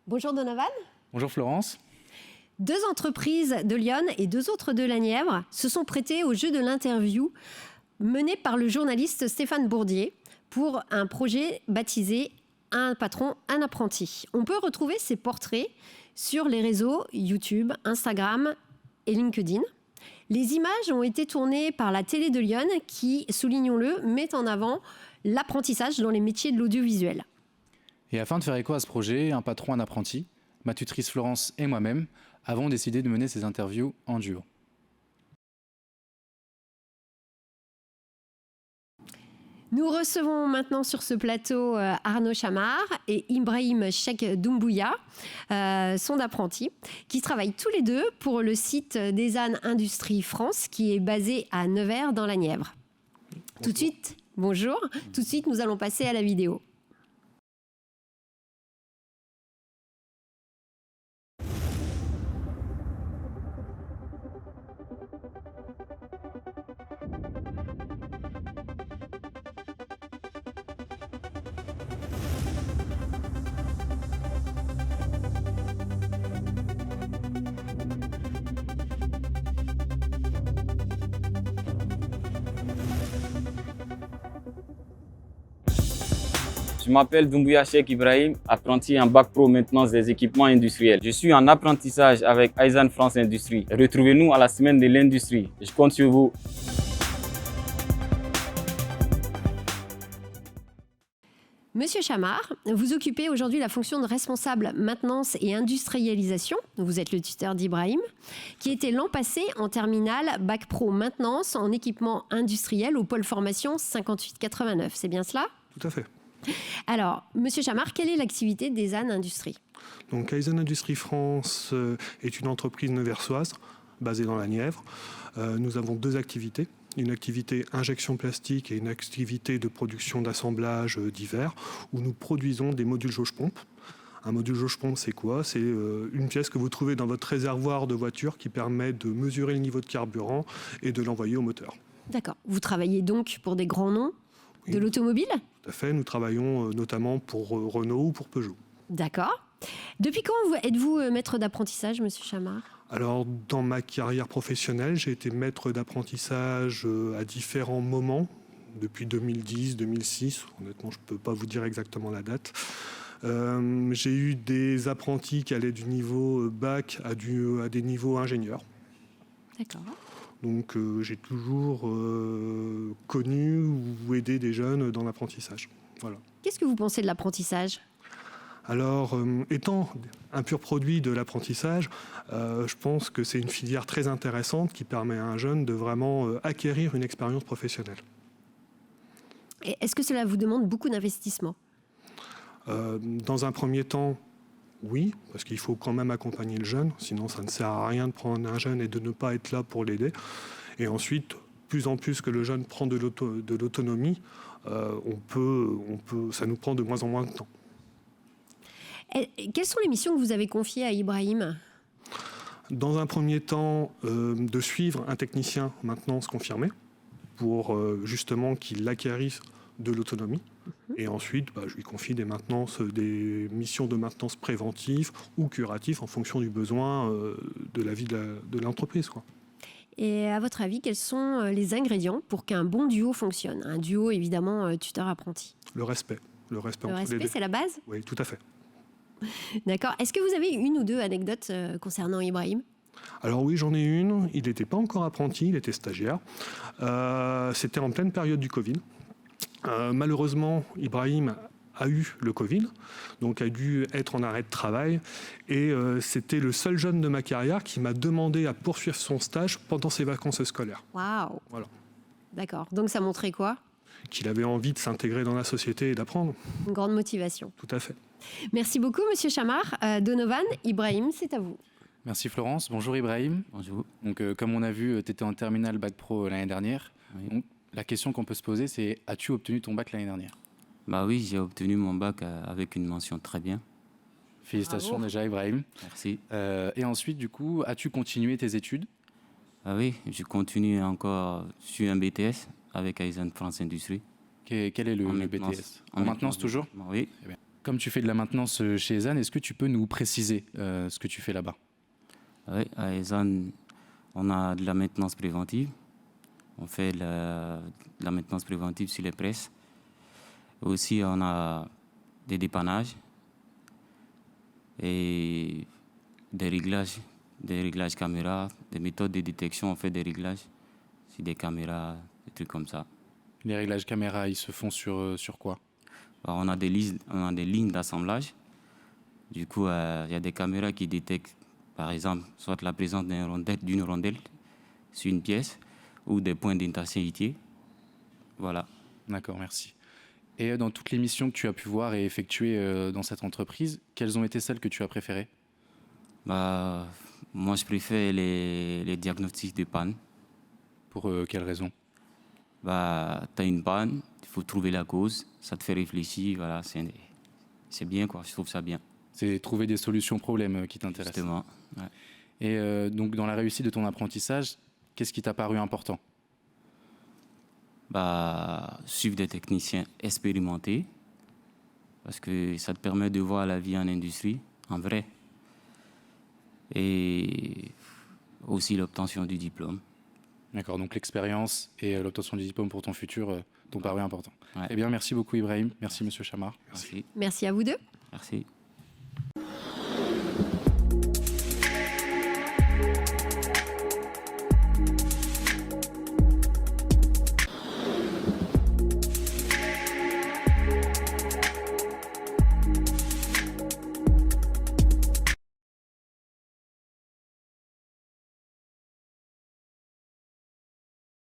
Bonjour Donovan. Bonjour Florence. 2 entreprises de Lyon et 2 autres de la Nièvre se sont prêtées au jeu de l'interview mené par le journaliste Stéphane Bourdier pour un projet baptisé « Un patron, un apprenti ». On peut retrouver ces portraits sur les réseaux YouTube, Instagram et LinkedIn. Les images ont été tournées par la télé de Lyon qui, soulignons-le, met en avant l'apprentissage dans les métiers de l'audiovisuel. Et afin de faire écho à ce projet, un patron, un apprenti, ma tutrice Florence et moi-même avons décidé de mener ces interviews en duo. Nous recevons maintenant sur ce plateau Arnaud Chamard et Ibrahim Cheikh Doumbouya, sont apprentis, qui travaillent tous les deux pour le site d'Ezane Industrie France, qui est basé à Nevers dans la Nièvre. Bonjour. Tout de suite, bonjour. Tout de suite, nous allons passer à la vidéo. Je m'appelle Doumbouya Cheikh Ibrahim, apprenti en bac pro maintenance des équipements industriels. Je suis en apprentissage avec Ezane France Industrie. Retrouvez-nous à la semaine de l'industrie. Je compte sur vous. Monsieur Chamard, vous occupez aujourd'hui la fonction de responsable maintenance et industrialisation. Vous êtes le tuteur d'Ibrahim, qui était l'an passé en terminale bac pro maintenance en équipement industriel au pôle formation 5889. C'est bien cela? Tout à fait. Alors, Monsieur Chamard, quelle est l'activité d'Ezane Industrie? Donc, Ezane Industrie France est une entreprise neversoise basée dans la Nièvre. Nous avons 2 activités. Une activité injection plastique et une activité de production d'assemblage divers, où nous produisons des modules jauge-pompe. Un module jauge-pompe, c'est quoi? C'est une pièce que vous trouvez dans votre réservoir de voiture qui permet de mesurer le niveau de carburant et de l'envoyer au moteur. D'accord. Vous travaillez donc pour des grands noms de l'automobile? Tout à fait. Nous travaillons notamment pour Renault ou pour Peugeot. D'accord. Depuis quand êtes-vous maître d'apprentissage, Monsieur Chamard? Alors, dans ma carrière professionnelle, j'ai été maître d'apprentissage à différents moments, depuis 2010, 2006. Honnêtement, je ne peux pas vous dire exactement la date. J'ai eu des apprentis qui allaient du niveau bac à des niveaux ingénieurs. D'accord. Donc, j'ai toujours connu ou aidé des jeunes dans l'apprentissage. Voilà. Qu'est-ce que vous pensez de l'apprentissage ? Alors, étant un pur produit de l'apprentissage, je pense que c'est une filière très intéressante qui permet à un jeune de vraiment acquérir une expérience professionnelle. Et est-ce que cela vous demande beaucoup d'investissement ? Dans un premier temps, oui, parce qu'il faut quand même accompagner le jeune, sinon ça ne sert à rien de prendre un jeune et de ne pas être là pour l'aider. Et ensuite, plus en plus que le jeune prend de l'autonomie, ça nous prend de moins en moins de temps. Quelles sont les missions que vous avez confiées à Ibrahim ? Dans un premier temps, de suivre un technicien maintenance confirmé pour justement qu'il acquérisse de l'autonomie. Et ensuite, je lui confie des missions de maintenance préventive ou curative en fonction du besoin de la vie de l'entreprise, quoi. Et à votre avis, quels sont les ingrédients pour qu'un bon duo fonctionne ? Un duo, évidemment, tuteur-apprenti. Le respect. Le respect, c'est la base ? Oui, tout à fait. D'accord. Est-ce que vous avez une ou 2 anecdotes concernant Ibrahim ? Alors oui, j'en ai une. Il n'était pas encore apprenti, il était stagiaire. C'était en pleine période du Covid. Malheureusement, Ibrahim a eu le Covid, donc a dû être en arrêt de travail. Et c'était le seul jeune de ma carrière qui m'a demandé à poursuivre son stage pendant ses vacances scolaires. Waouh ! Voilà. D'accord. Donc ça montrait quoi ? Qu'il avait envie de s'intégrer dans la société et d'apprendre. Une grande motivation. Tout à fait. Merci beaucoup, Monsieur Chamard. Donovan, Ibrahim, c'est à vous. Merci Florence. Bonjour Ibrahim. Bonjour. Donc, comme on a vu, tu étais en terminale bac pro l'année dernière. Oui. Donc, la question qu'on peut se poser, c'est as-tu obtenu ton bac l'année dernière ? Bah oui, j'ai obtenu mon bac avec une mention très bien. Félicitations Bravo. déjà Ibrahim. Merci. Et ensuite, du coup, as-tu continué tes études ? Ah oui, je continue encore sur un BTS avec Ezane France Industrie. Quel est le En maintenance. BTS ? En maintenance toujours ? Oui. Comme tu fais de la maintenance chez Ezan, est-ce que tu peux nous préciser ce que tu fais là-bas? Oui, à Ezan, on a de la maintenance préventive. On fait de la maintenance préventive sur les presses. Aussi, on a des dépannages et des réglages caméra, des méthodes de détection. On fait des réglages sur des caméras, des trucs comme ça. Les réglages caméra, ils se font sur quoi? Alors, on a des lignes d'assemblage. Du coup, il y a des caméras qui détectent, par exemple, soit la présence d'une rondelle sur une pièce ou des points d'intensité. Voilà. D'accord, merci. Et dans toutes les missions que tu as pu voir et effectuer dans cette entreprise, quelles ont été celles que tu as préférées? Moi, je préfère les diagnostics de panne. Pour quelles raisons? Tu as une panne, il faut trouver la cause, ça te fait réfléchir, voilà, c'est bien, quoi, je trouve ça bien. C'est trouver des solutions aux problèmes qui t'intéressent. Justement. Ouais. Et donc, dans la réussite de ton apprentissage, qu'est-ce qui t'a paru important? Suivre des techniciens expérimentés, parce que ça te permet de voir la vie en industrie, en vrai. Et aussi l'obtention du diplôme. D'accord, donc l'expérience et l'obtention du diplôme pour ton futur t'ont paru importants. Ouais. Eh bien, merci beaucoup Ibrahim, merci Monsieur Chamar. Merci. Merci à vous deux. Merci.